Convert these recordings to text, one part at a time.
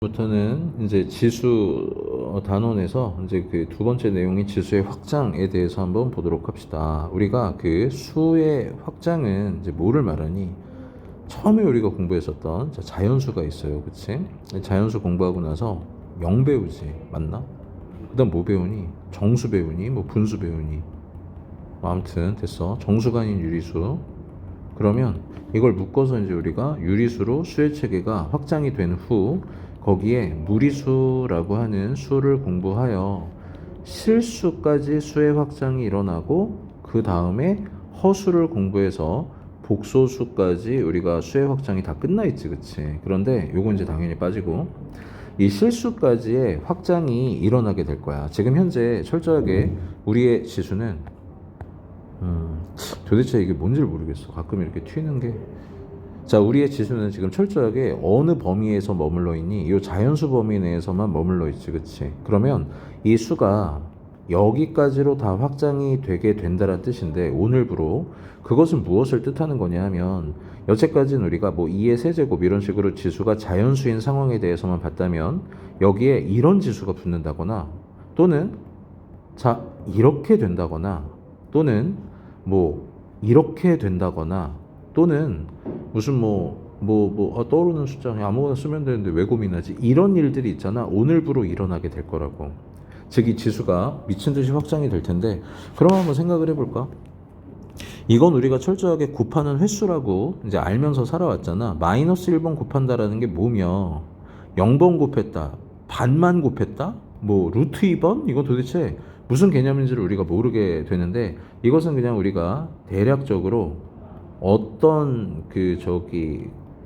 부터는 이제 지수 단원에서 이제 그 두 번째 내용인 지수의 확장에 대해서 한번 보도록 합시다. 우리가 그 수의 확장은 이제 뭐를 말하니? 처음에 우리가 공부했었던 자연수가 있어요. 그치? 자연수 공부하고 나서 영 배우지. 맞나? 그 다음 뭐 배우니? 정수 배우니? 뭐 분수 배우니? 뭐 아무튼 됐어. 정수가 아닌 유리수. 그러면 이걸 묶어서 이제 우리가 유리수로 수의 체계가 확장이 된 후 거기에 무리수라고 하는 수를 공부하여 실수까지 수의 확장이 일어나고 그 다음에 허수를 공부해서 복소수까지 우리가 수의 확장이 다 끝나 있지, 그치? 그런데 요건 이제 당연히 빠지고 이 실수까지의 확장이 일어나게 될 거야. 지금 현재 철저하게 우리의 지수는 도대체 이게 뭔지를 모르겠어. 가끔 이렇게 튀는 게. 자, 우리의 지수는 지금 철저하게 어느 범위에서 머물러 있니? 이 자연수 범위 내에서만 머물러 있지, 그치? 그러면 이 수가 여기까지로 다 확장이 되게 된다는 뜻인데, 오늘부로 그것은 무엇을 뜻하는 거냐 하면, 여태까지는 우리가 뭐 2의 세제곱 이런 식으로 지수가 자연수인 상황에 대해서만 봤다면, 여기에 이런 지수가 붙는다거나, 또는 자, 이렇게 된다거나, 또는 뭐 이렇게 된다거나, 또는 무슨 떠오르는 숫자 그냥 아무거나 쓰면 되는데 왜 고민하지? 이런 일들이 있잖아. 오늘부로 일어나게 될 거라고. 즉 이 지수가 미친 듯이 확장이 될 텐데, 그럼 한번 생각을 해볼까? 이건 우리가 철저하게 곱하는 횟수라고 이제 알면서 살아왔잖아. 마이너스 1번 곱한다라는 게 뭐며, 0번 곱했다, 반만 곱했다, 뭐 루트 2번? 이건 도대체 무슨 개념인지를 우리가 모르게 되는데, 이것은 그냥 우리가 대략적으로 어떤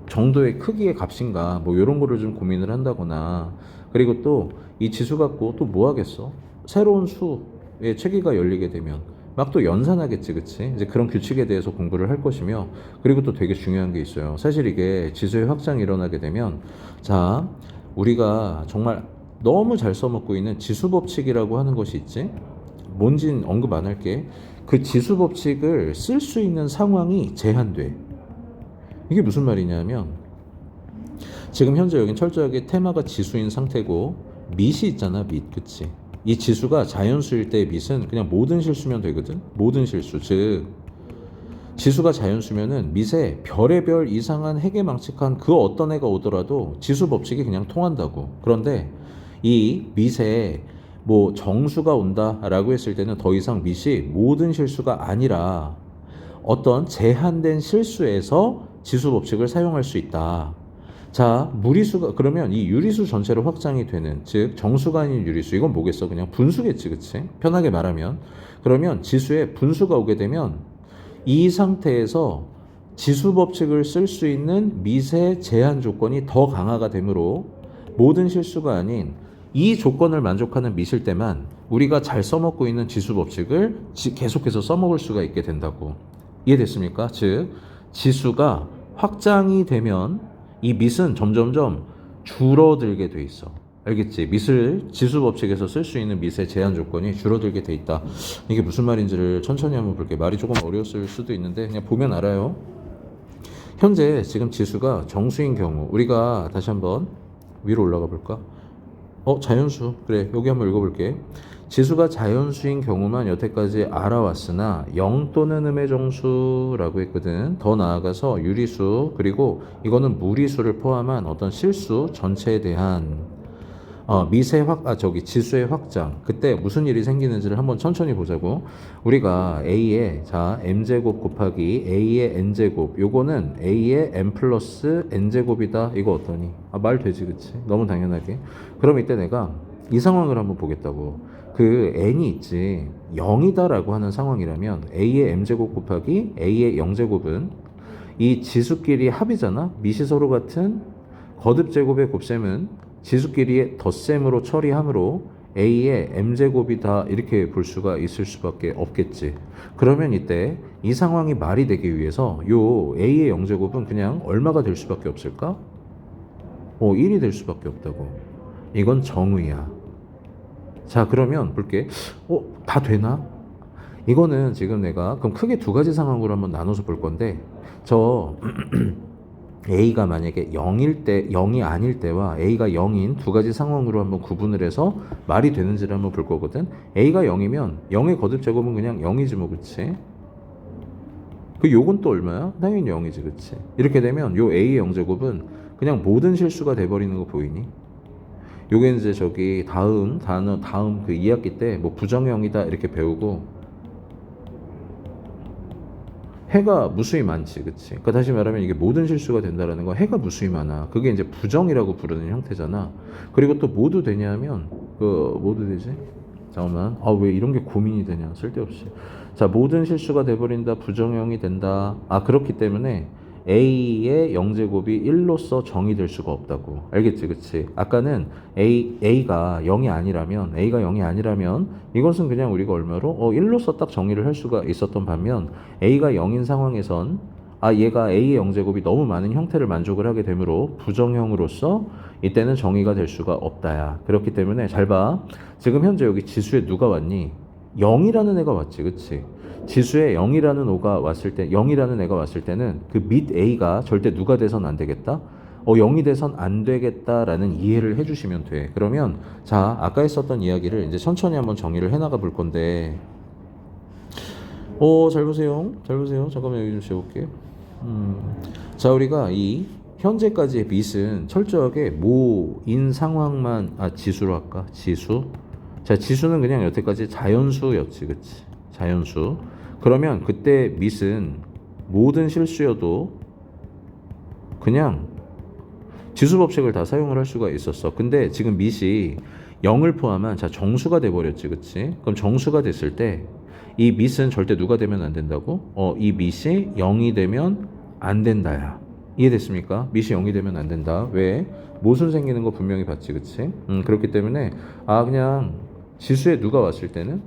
정도의 크기의 값인가 뭐 이런 거를 좀 고민을 한다거나, 그리고 또 이 지수 갖고 또 뭐 하겠어? 새로운 수의 체계가 열리게 되면 막 또 연산하겠지, 그치? 이제 그런 규칙에 대해서 공부를 할 것이며, 그리고 또 되게 중요한 게 있어요. 사실 이게 지수의 확장이 일어나게 되면, 자, 우리가 정말 너무 잘 써먹고 있는 지수 법칙이라고 하는 것이 있지? 뭔진 언급 안 할게. 그 지수 법칙을 쓸 수 있는 상황이 제한돼. 이게 무슨 말이냐면, 지금 현재 여긴 철저하게 테마가 지수인 상태고, 밑이 있잖아, 밑. 그치? 이 지수가 자연수일 때의 밑은 그냥 모든 실수면 되거든? 모든 실수. 즉, 지수가 자연수면은 밑에 별의 별 이상한 해괴망측한 그 어떤 애가 오더라도 지수 법칙이 그냥 통한다고. 그런데 이 밑에 뭐 정수가 온다라고 했을 때는 더 이상 밑이 모든 실수가 아니라 어떤 제한된 실수에서 지수 법칙을 사용할 수 있다. 자, 무리수가 그러면 이 유리수 전체로 확장이 되는, 즉 정수가 아닌 유리수, 이건 뭐겠어? 그냥 분수겠지, 그치? 편하게 말하면. 그러면 지수에 분수가 오게 되면 이 상태에서 지수 법칙을 쓸 수 있는 밑의 제한 조건이 더 강화가 되므로 모든 실수가 아닌 이 조건을 만족하는 밑일 때만 우리가 잘 써먹고 있는 지수 법칙을 계속해서 써먹을 수가 있게 된다고. 이해됐습니까? 즉 지수가 확장이 되면 이 밑은 점점점 줄어들게 돼 있어. 알겠지? 밑을 지수 법칙에서 쓸 수 있는 밑의 제한 조건이 줄어들게 돼 있다. 이게 무슨 말인지를 천천히 한번 볼게. 말이 조금 어려웠을 수도 있는데 그냥 보면 알아요. 현재 지금 지수가 정수인 경우, 우리가 다시 한번 위로 올라가 볼까? 자연수. 그래, 여기 한번 읽어볼게. 지수가 자연수인 경우만 여태까지 알아왔으나 0 또는 음의 정수라고 했거든. 더 나아가서 유리수, 그리고 이거는 무리수를 포함한 어떤 실수 전체에 대한 지수의 확장. 그때 무슨 일이 생기는지를 한번 천천히 보자고. 우리가 A의, M제곱 곱하기 A의 N제곱. 요거는 A의 M 플러스 N제곱이다. 이거 어떠니? 말 되지, 그치? 너무 당연하게. 그럼 이때 내가 이 상황을 한번 보겠다고. 그 N이 있지. 0이다라고 하는 상황이라면 A의 M제곱 곱하기 A의 0제곱은 이 지수끼리 합이잖아? 밑이 서로 같은 거듭 제곱의 곱셈은 지수끼리의 덧셈으로 처리하므로 A의 M제곱이다, 이렇게 볼 수가 있을 수밖에 없겠지. 그러면 이때 이 상황이 말이 되기 위해서 요 A의 0제곱은 그냥 얼마가 될 수밖에 없을까? 1이 될 수밖에 없다고. 이건 정의야. 자, 그러면 볼게. 다 되나? 이거는 지금 내가 그럼 크게 두 가지 상황으로 한번 나눠서 볼 건데, A가 만약에 0일 때, 0이 아닐 때와 A가 0인 두 가지 상황으로 한번 구분을 해서 말이 되는지를 한번 볼 거거든. A가 0이면 0의 거듭 제곱은 그냥 0이지 뭐, 그치? 그 요건 또 얼마야? 당연히 0이지, 그치? 이렇게 되면 요 A의 0제곱은 그냥 모든 실수가 돼버리는 거 보이니? 요게 이제 저기 다음 단어, 다음 그 2학기 때 뭐 부정형이다 이렇게 배우고 해가 무수히 많지, 그치? 그러니까 다시 말하면 이게 모든 실수가 된다라는 건 해가 무수히 많아. 그게 이제 부정이라고 부르는 형태잖아. 그리고 또 모두 되냐면 그 모두 되지? 잠깐만. 아, 왜 이런 게 고민이 되냐? 쓸데없이. 자, 모든 실수가 돼버린다. 부정형이 된다. 아, 그렇기 때문에 A의 0제곱이 1로서 정의될 수가 없다고. 알겠지, 그치? 아까는 A가 0이 아니라면 이것은 그냥 우리가 얼마로? 1로서 딱 정의를 할 수가 있었던 반면 A가 0인 상황에선 얘가 A의 0제곱이 너무 많은 형태를 만족을 하게 되므로 부정형으로서 이때는 정의가 될 수가 없다야. 그렇기 때문에 잘 봐. 지금 현재 여기 지수에 누가 왔니? 0이라는 애가 왔지, 그치? 지수에 0이라는 애가 왔을 때는 그 밑 A가 절대 누가 돼선 안 되겠다? 0이 돼선 안 되겠다라는 이해를 해주시면 돼. 그러면 자, 아까 했었던 이야기를 이제 천천히 한번 정의를 해나가 볼 건데 잘 보세요. 잘 보세요. 잠깐만 여기 좀 지워볼게. 자, 우리가 이 현재까지의 밑은 철저하게 모인 상황만 지수로 할까? 지수. 자, 지수는 그냥 여태까지 자연수였지, 그치? 자연수. 그러면 그때 밑은 모든 실수여도 그냥 지수 법칙을 다 사용을 할 수가 있었어. 근데 지금 밑이 0을 포함한 자 정수가 돼버렸지, 그치? 그럼 정수가 됐을 때 이 밑은 절대 누가 되면 안 된다고? 이 밑이 0이 되면 안 된다야. 이해됐습니까? 밑이 0이 되면 안 된다. 왜? 모순 생기는 거 분명히 봤지, 그치? 그렇기 때문에 그냥 지수에 누가 왔을 때는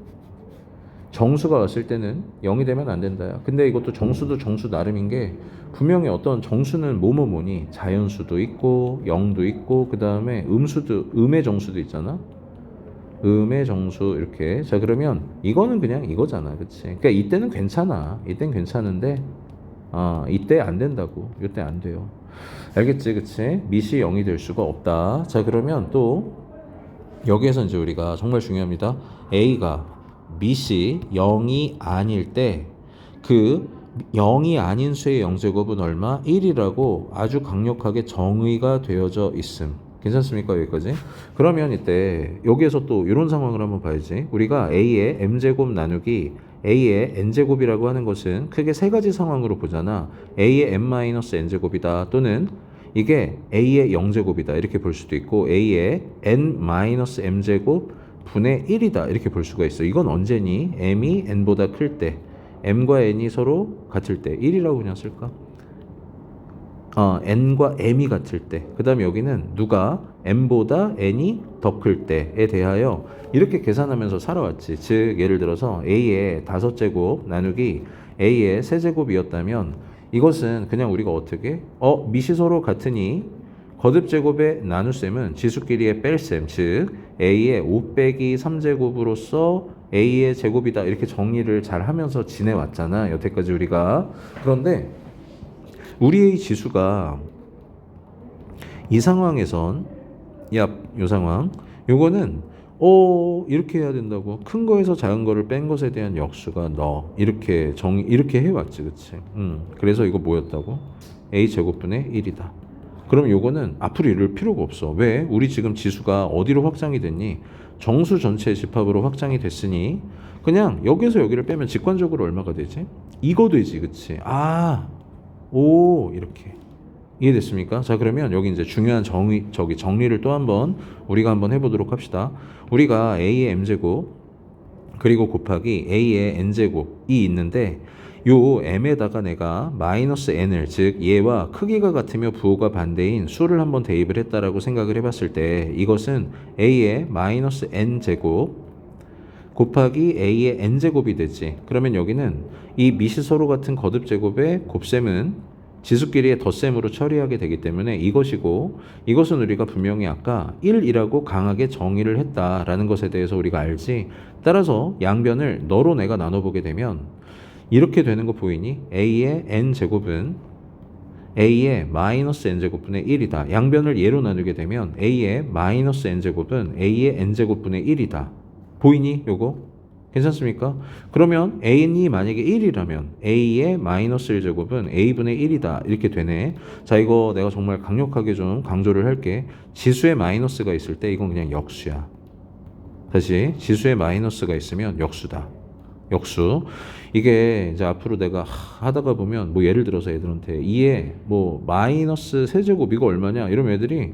정수가 왔을 때는 0이 되면 안 된다야. 근데 이것도 정수도 정수 나름인 게 분명히 어떤 정수는 뭐뭐뭐니 자연수도 있고 0도 있고 그 다음에 음의 정수도 있잖아. 음의 정수 이렇게. 자, 그러면 이거는 그냥 이거잖아, 그치? 그러니까 이때는 괜찮아. 이때는 괜찮은데 이때 안 된다고. 이때 안 돼요. 알겠지, 그치? 밑이 0이 될 수가 없다. 자, 그러면 또 여기에서 이제 우리가 정말 중요합니다. A가 밑이 0이 아닐 때 그 0이 아닌 수의 0제곱은 얼마? 1이라고 아주 강력하게 정의가 되어져 있음. 괜찮습니까? 여기까지? 그러면 이때 여기에서 또 이런 상황을 한번 봐야지. 우리가 A의 M제곱 나누기 A의 N제곱이라고 하는 것은 크게 세 가지 상황으로 보잖아. A의 M-N제곱이다. 또는 이게 A의 0제곱이다. 이렇게 볼 수도 있고 A의 N-M제곱 분의 1이다. 이렇게 볼 수가 있어. 이건 언제니? M이 N보다 클 때. M과 N이 서로 같을 때. 1이라고 그냥 쓸까? N과 M이 같을 때. 그 다음에 여기는 누가 M보다 N이 더 클 때에 대하여 이렇게 계산하면서 살아왔지. 즉 예를 들어서 A의 5제곱 나누기 A의 3제곱이었다면 이것은 그냥 우리가 어떻게? 밑이 서로 같으니 거듭제곱의 나눗셈은 지수끼리의 뺄셈, 즉 A의 5 빼기 3제곱으로서 A의 제곱이다. 이렇게 정리를 잘 하면서 지내왔잖아. 여태까지 우리가. 그런데 우리의 지수가 이 상황에선 요 상황 요거는 이렇게 해야 된다고. 큰 거에서 작은 거를 뺀 것에 대한 역수가 이렇게 이렇게 해왔지, 그치? 그래서 이거 뭐였다고? A 제곱분의 1이다. 그럼 요거는 앞으로 이럴 필요가 없어. 왜? 우리 지금 지수가 어디로 확장이 됐니? 정수 전체의 집합으로 확장이 됐으니 그냥 여기서 여기를 빼면 직관적으로 얼마가 되지? 이거 되지, 그치? 이렇게. 이해됐습니까? 자, 그러면 여기 이제 중요한 정리를 또 한번 우리가 한번 해보도록 합시다. 우리가 A의 M제곱 그리고 곱하기 A의 N제곱이 있는데 요 M에다가 내가 마이너스 N을, 즉 얘와 크기가 같으며 부호가 반대인 수를 한번 대입을 했다라고 생각을 해봤을 때 이것은 A의 마이너스 N제곱 곱하기 A의 N제곱이 되지. 그러면 여기는 이 밑이 서로 같은 거듭제곱의 곱셈은 지수끼리의 덧셈으로 처리하게 되기 때문에 이것이고, 이것은 우리가 분명히 아까 1이라고 강하게 정의를 했다라는 것에 대해서 우리가 알지. 따라서 양변을 너로 내가 나눠보게 되면 이렇게 되는 거 보이니? A의 N제곱은 a의 마이너스 n제곱분의 1이다. 양변을 예로 나누게 되면 a의 마이너스 n제곱은 a의 n제곱분의 1이다. 보이니? 요거? 괜찮습니까? 그러면 n이 만약에 1이라면 a의 마이너스 1제곱은 a분의 1이다. 이렇게 되네. 자, 이거 내가 정말 강력하게 좀 강조를 할게. 지수에 마이너스가 있을 때 이건 그냥 역수야. 다시 지수에 마이너스가 있으면 역수다. 역수. 이게 이제 앞으로 내가 하다가 보면 뭐 예를 들어서 애들한테 2에 뭐 마이너스 세제곱 이거 얼마냐 이러면 애들이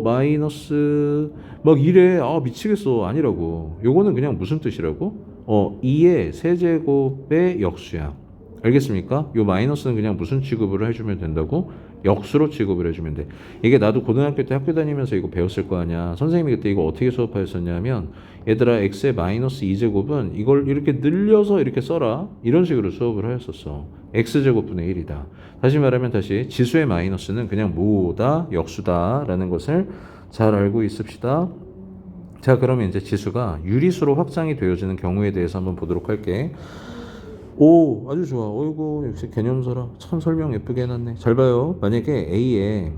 마이너스 막 이래. 아 미치겠어. 아니라고. 요거는 그냥 무슨 뜻이라고? 2의 세제곱의 역수야. 알겠습니까? 요 마이너스는 그냥 무슨 취급을 해주면 된다고? 역수로 취급을 해주면 돼. 이게 나도 고등학교 때 학교 다니면서 이거 배웠을 거 아니야. 선생님이 그때 이거 어떻게 수업하였었냐면 얘들아 x의 마이너스 2제곱은 이걸 이렇게 늘려서 이렇게 써라. 이런 식으로 수업을 하였었어. x제곱분의 1이다. 다시 말하면 다시 지수의 마이너스는 그냥 뭐다? 역수다 라는 것을 잘 알고 있읍시다. 자, 그러면 이제 지수가 유리수로 확장이 되어지는 경우에 대해서 한번 보도록 할게. 오, 아주 좋아. 어이구, 역시 개념서라. 참 설명 예쁘게 해놨네. 잘 봐요. 만약에 A에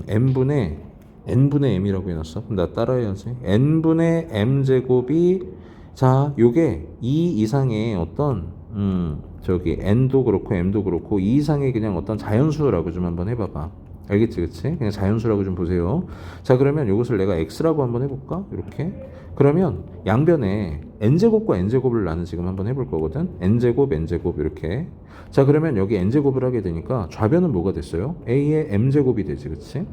n분의 m이라고 해놨어. 그럼 나 따라해야지. n분의 m제곱이 자, 요게 2 이상의 어떤 저기 n도 그렇고 m도 그렇고 2 이상의 그냥 어떤 자연수라고 좀 한번 해봐봐. 알겠지, 그치? 그냥 자연수라고 좀 보세요. 자, 그러면 이것을 내가 x라고 한번 해볼까? 이렇게. 그러면 양변에 n제곱과 n제곱을 나는 지금 한번 해볼 거거든. n제곱, n제곱 이렇게. 자, 그러면 여기 n제곱을 하게 되니까 좌변은 뭐가 됐어요? a의 m제곱이 되지, 그치?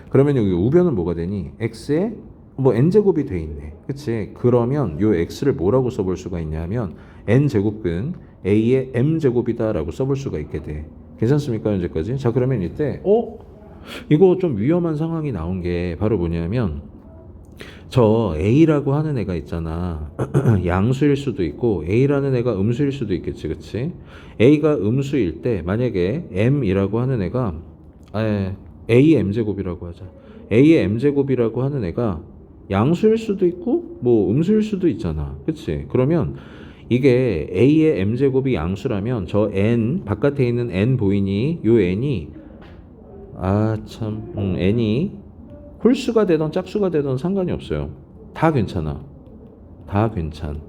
그러면 여기 우변은 뭐가 되니? x의 뭐 n제곱이 돼 있네. 그치? 그러면 요 x를 뭐라고 써볼 수가 있냐면 n제곱근 a의 m제곱이다 라고 써볼 수가 있게 돼. 괜찮습니까? 현재까지? 자, 그러면 이때 이거 좀 위험한 상황이 나온 게 바로 뭐냐면 저 A라고 하는 애가 있잖아. 양수일 수도 있고 A라는 애가 음수일 수도 있겠지, 그치? A가 음수일 때 만약에 M이라고 하는 애가 A의 M제곱이라고 하자. A의 M제곱이라고 하는 애가 양수일 수도 있고 뭐 음수일 수도 있잖아, 그치? 그러면 이게 A의 M제곱이 양수라면 저 N 바깥에 있는 N 보이니? 요 N이 N이 홀수가 되던 짝수가 되던 상관이 없어요. 다 괜찮아. 다 괜찮.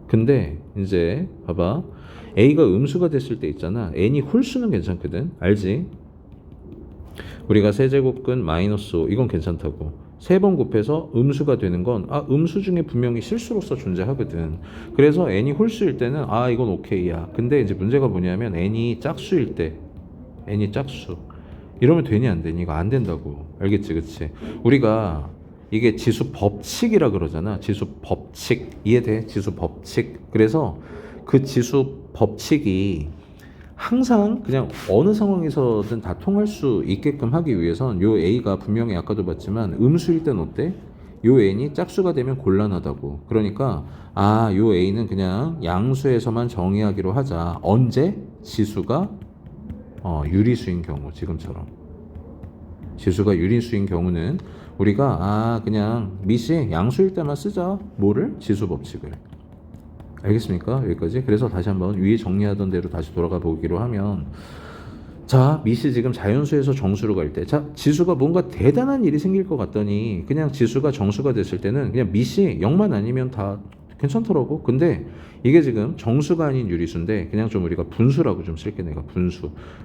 근데 이제 봐봐. A가 음수가 됐을 때 있잖아. N이 홀수는 괜찮거든. 알지? 우리가 세제곱근 마이너스 5 이건 괜찮다고. 세 번 곱해서 음수가 되는 건 음수 중에 분명히 실수로서 존재하거든. 그래서 n이 홀수일 때는 이건 오케이야. 근데 이제 문제가 뭐냐면 n이 짝수일 때 n이 짝수 이러면 되니 안 되니? 이거 안 된다고. 알겠지, 그치? 우리가 이게 지수 법칙이라 그러잖아. 지수 법칙 이해돼? 지수 법칙. 그래서 그 지수 법칙이 항상 그냥 어느 상황에서든 다 통할 수 있게끔 하기 위해선 요 A가 분명히 아까도 봤지만 음수일 땐 어때? 요 N이 짝수가 되면 곤란하다고. 그러니까 요 A는 그냥 양수에서만 정의하기로 하자. 언제? 지수가 유리수인 경우. 지금처럼 지수가 유리수인 경우는 우리가 그냥 미시 양수일 때만 쓰자. 뭐를? 지수 법칙을. 알겠습니까? 여기까지. 그래서 다시 한번 위에 정리하던 대로 다시 돌아가 보기로 하면 자, 미시 지금 자연수에서 정수로 갈 때 자, 지수가 뭔가 대단한 일이 생길 것 같더니 그냥 지수가 정수가 됐을 때는 그냥 미시 0만 아니면 다 괜찮더라고. 근데 이게 지금 정수가 아닌 유리수인데 그냥 좀 우리가 분수라고 좀 쓸게. 내가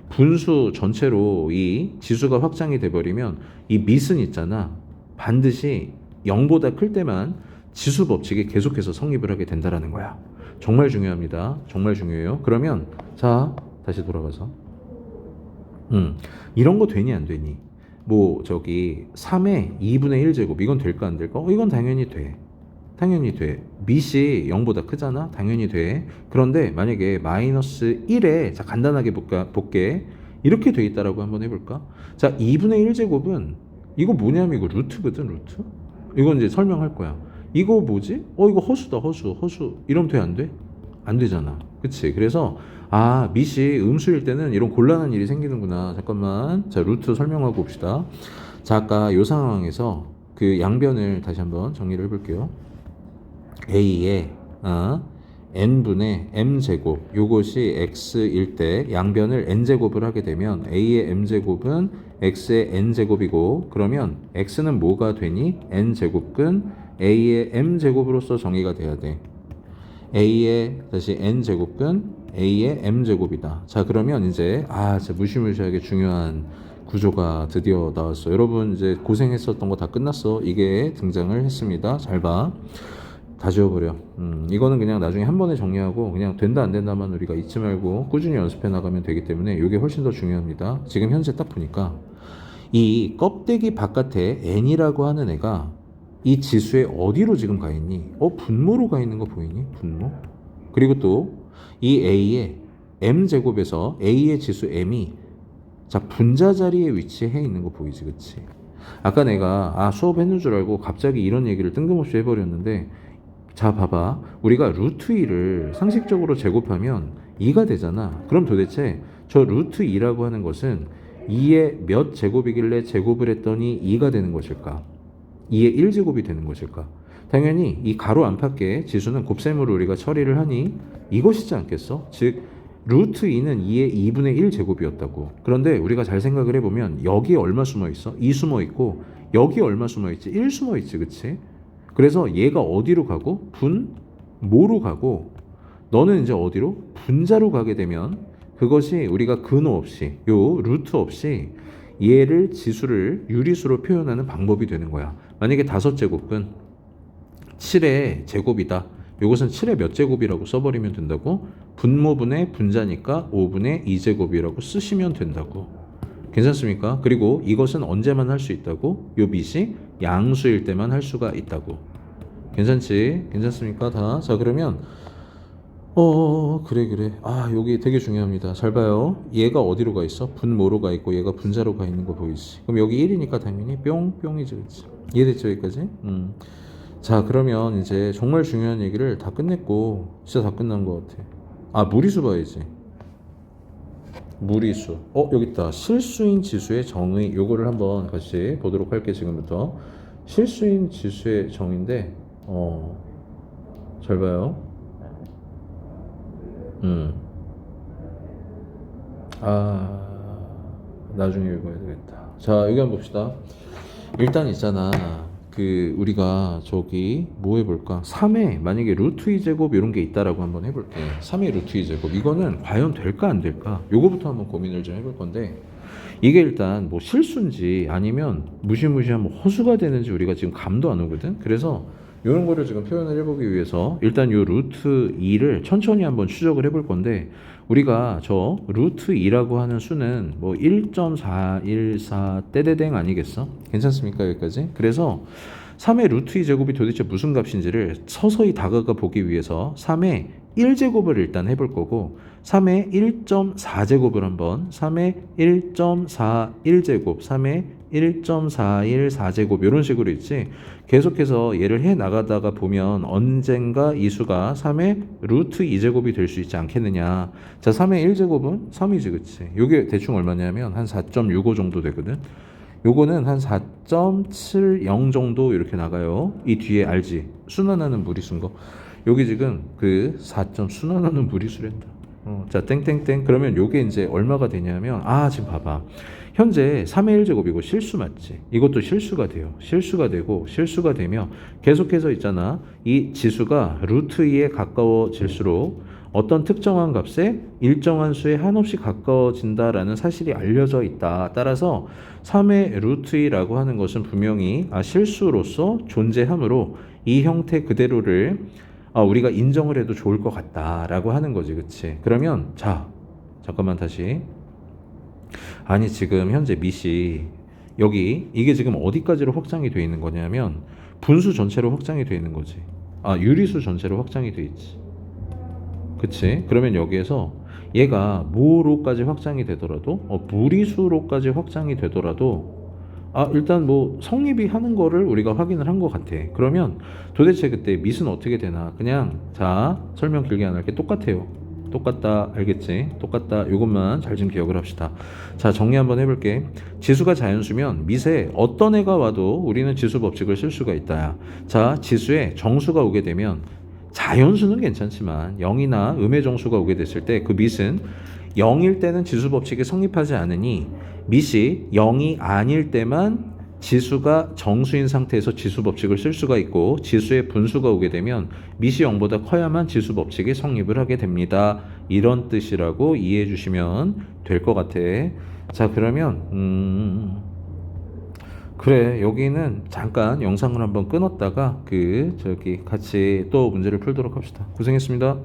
분수 전체로 이 지수가 확장이 돼버리면 이 밑은 있잖아. 반드시 0보다 클 때만 지수 법칙이 계속해서 성립을 하게 된다라는 거야. 정말 중요합니다. 정말 중요해요. 그러면 자, 다시 돌아가서 이런 거 되니 안 되니? 뭐 저기 3의 2분의 1제곱 이건 될까 안 될까? 이건 당연히 돼. 당연히 돼. 밑이 0보다 크잖아? 당연히 돼. 그런데 만약에 마이너스 1에 자 간단하게 볼게. 이렇게 돼 있다라고 한번 해볼까? 자, 2분의 1제곱은 이거 뭐냐면 이거 루트거든, 루트? 이건 이제 설명할 거야. 이거 뭐지? 이거 허수다, 허수. 이러면 돼, 안 돼? 안 되잖아. 그치? 그래서, 밑이 음수일 때는 이런 곤란한 일이 생기는구나. 잠깐만. 자, 루트 설명하고 봅시다. 자, 아까 요 상황에서 그 양변을 다시 한번 정리를 해볼게요. A에, n분의 m제곱 요것이 x일 때 양변을 n제곱을 하게 되면 a의 m제곱은 x의 n제곱이고 그러면 x는 뭐가 되니? n제곱근 a의 m제곱으로서 정의가 돼야 돼. a의 다시 n제곱근 a의 m제곱이다. 자 그러면 이제 진짜 무시무시하게 중요한 구조가 드디어 나왔어. 여러분 이제 고생했었던 거 다 끝났어. 이게 등장을 했습니다. 잘 봐. 다 지워버려. 이거는 그냥 나중에 한 번에 정리하고 그냥 된다 안 된다만 우리가 잊지 말고 꾸준히 연습해 나가면 되기 때문에 이게 훨씬 더 중요합니다. 지금 현재 딱 보니까 이 껍데기 바깥에 n이라고 하는 애가 이 지수에 어디로 지금 가 있니? 분모로 가 있는 거 보이니? 분모. 그리고 또 이 a의 m제곱에서 a의 지수 m이 자 분자 자리에 위치해 있는 거 보이지, 그치? 아까 내가 수업 했는 줄 알고 갑자기 이런 얘기를 뜬금없이 해버렸는데 자 봐봐, 우리가 루트 2를 상식적으로 제곱하면 2가 되잖아. 그럼 도대체 저 루트 2라고 하는 것은 2의 몇 제곱이길래 제곱을 했더니 2가 되는 것일까? 2의 1제곱이 되는 것일까? 당연히 이 가로 안팎의 지수는 곱셈으로 우리가 처리를 하니 이것이지 않겠어? 즉 루트 2는 2의 2분의 1 제곱이었다고. 그런데 우리가 잘 생각을 해보면 여기에 얼마 숨어 있어? 2 숨어 있고 여기에 얼마 숨어 있지? 1 숨어 있지, 그치? 그래서 얘가 어디로 가고? 분모로 가고 너는 이제 어디로? 분자로 가게 되면 그것이 우리가 근호 없이 요 루트 없이 얘를 지수를 유리수로 표현하는 방법이 되는 거야. 만약에 5제곱은 7의 제곱이다. 이것은 7의 몇 제곱이라고 써버리면 된다고? 분모분의 분자니까 5분의 2제곱이라고 쓰시면 된다고. 괜찮습니까? 그리고 이것은 언제만 할 수 있다고? 요 밑이 양수일 때만 할 수가 있다고. 괜찮지? 괜찮습니까? 다. 자 그러면 그래. 여기 되게 중요합니다. 잘 봐요. 얘가 어디로 가 있어? 분모로 가 있고 얘가 분자로 가 있는 거 보이지? 그럼 여기 1이니까 당연히 뿅이지, 그치? 이해됐죠, 여기까지? 자 그러면 이제 정말 중요한 얘기를 다 끝냈고 진짜 다 끝난 것 같아. 무리수 봐야지. 무리수. 여기 있다. 실수인 지수의 정의. 요거를 한번 같이 보도록 할게. 지금부터 실수인 지수의 정의인데 잘 봐요. 나중에 읽어야 되겠다. 자 여기 한번 봅시다. 일단 있잖아. 우리가 저기 뭐 해볼까? 3의 만약에 루트 2제곱 이런 게 있다라고 한번 해볼게. 3의 루트 2제곱 이거는 과연 될까 안 될까? 요거부터 한번 고민을 좀 해볼 건데 이게 일단 뭐 실수인지 아니면 무시무시한 뭐 허수가 되는지 우리가 지금 감도 안 오거든. 그래서 이런 거를 지금 표현을 해보기 위해서 일단 요 루트 2를 천천히 한번 추적을 해볼 건데 우리가 저 루트 2라고 하는 수는 뭐 1.414 떼대댕 아니겠어? 괜찮습니까 여기까지? 그래서 3의 루트 2제곱이 도대체 무슨 값인지를 서서히 다가가 보기 위해서 3의 1제곱을 일단 해볼 거고 3의 1.4제곱을 한번 3의 1.41제곱 3의 1.414제곱 이런 식으로 있지. 계속해서 얘를 해 나가다가 보면 언젠가 이 수가 3의 루트 2제곱이 될 수 있지 않겠느냐. 자 3의 1제곱은 3이지, 그치? 요게 대충 얼마냐면 한 4.65 정도 되거든. 요거는 한 4.70 정도 이렇게 나가요. 이 뒤에 알지? 순환하는 무리수인 거. 여기 지금 그 4점 순환하는 무리수랜다. 자 땡땡땡. 그러면 요게 이제 얼마가 되냐면 지금 봐봐. 현재 3의 1제곱이고 실수 맞지? 이것도 실수가 돼요. 실수가 되고 실수가 되면 계속해서 있잖아. 이 지수가 루트 2에 가까워질수록 어떤 특정한 값에 일정한 수에 한없이 가까워진다라는 사실이 알려져 있다. 따라서 3의 루트 2라고 하는 것은 분명히 실수로서 존재하므로 이 형태 그대로를 우리가 인정을 해도 좋을 것 같다라고 하는 거지, 그치? 그러면 잠깐만 다시. 아니 지금 현재 밑이 여기 이게 지금 어디까지로 확장이 되어 있는 거냐면 분수 전체로 확장이 되어 있는 거지. 유리수 전체로 확장이 되어 있지. 그치? 그러면 여기에서 얘가 뭐로까지 확장이 되더라도 무리수로까지 확장이 되더라도 일단 뭐 성립이 하는 거를 우리가 확인을 한 것 같아. 그러면 도대체 그때 밑은 어떻게 되나? 그냥 설명 길게 안 할게. 똑같다. 알겠지? 똑같다. 이것만 잘 좀 기억을 합시다. 자, 정리 한번 해볼게. 지수가 자연수면 밑에 어떤 애가 와도 우리는 지수 법칙을 쓸 수가 있다. 자, 지수에 정수가 오게 되면 자연수는 괜찮지만 0이나 음의 정수가 오게 됐을 때 그 밑은 0일 때는 지수 법칙이 성립하지 않으니 밑이 0이 아닐 때만 지수가 정수인 상태에서 지수 법칙을 쓸 수가 있고 지수의 분수가 오게 되면 밑이 0보다 커야만 지수 법칙이 성립을 하게 됩니다. 이런 뜻이라고 이해해 주시면 될 것 같아. 자, 그러면 그래, 여기는 잠깐 영상을 한번 끊었다가 저기 같이 또 문제를 풀도록 합시다. 고생했습니다.